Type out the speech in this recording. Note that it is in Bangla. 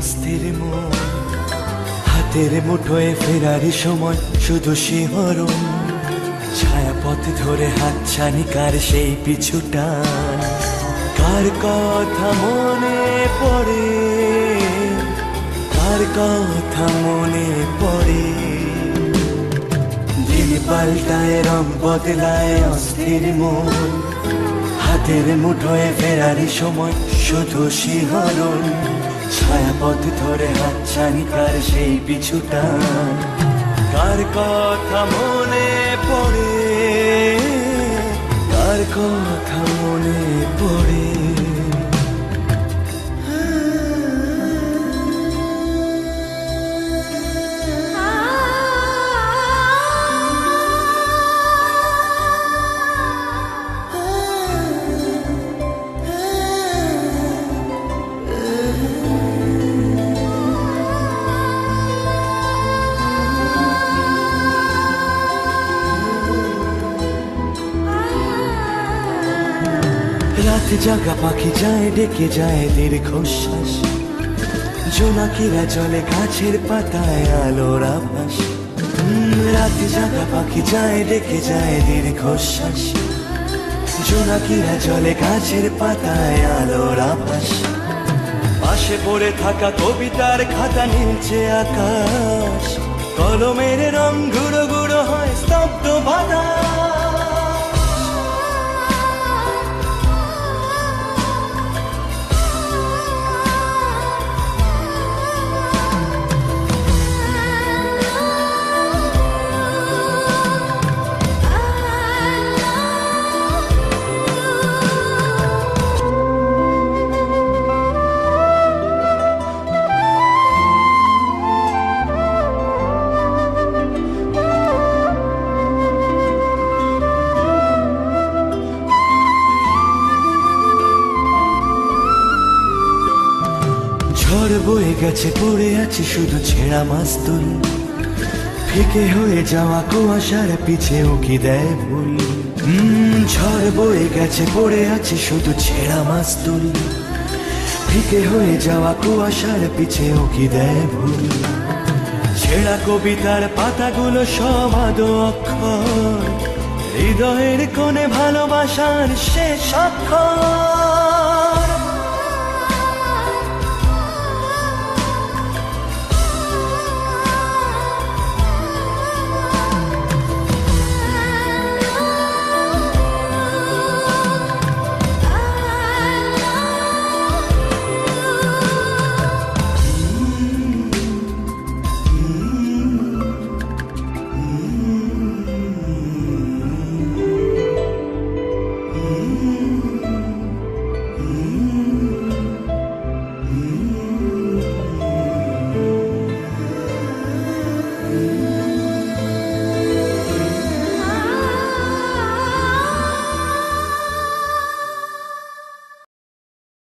অস্থির মন, হাতের মুঠোয় ফেরারি সময় শুধু শিহরণ, ছায়াপথ ধরে হাতছানি কার সেই পিছুটা, কার কথা মনে পড়ে, কার কথা মনে পড়ে। দিন পাল্টায় রং বদলায় অস্থির মন, হাতের মুঠোয় ফেরারি সময় শুধু শিহরণ, ছায়াপথ ধরে হাতছানি কার সেই পিছুটা, কার কথা মনে পড়ে, কার কথা মনে পড়ে। রাতে জাগা পাখি যায় ডেকে যায় দীর্ঘশ্বাস, জোনাকিরা চলে গাছের পাতায় আলোর আভাস। রাতে জাগা পাখি যায় ডেকে যায় দীর্ঘশ্বাস, জোনাকিরা চলে গাছের পাতায় আলোর আভাস। পাশে পড়ে থাকা কবিতার খাতা নীলছে আকাশ, কলমের রং গুঁড়ো গুঁড়ো হয় স্তব্ধ বাতাস। ঝড় বয়ে গেছে পড়ে আছে শুধু ছেঁড়া মাস্তুল, ফিকে হয়ে যাওয়া কুয়াশার পিছে উকি দেয় ভুল। ঝড় বয়ে গেছে পড়ে আছে শুধু ছেঁড়া মাস্তুল, ফিকে হয়ে যাওয়া কুয়াশার পিছে উকি দেয় ভুল। ছেঁড়া কবিতার পাতাগুলো সব আদো অক্ষর, হৃদয়ের কোণে ভালোবাসার শেষ অক্ষর।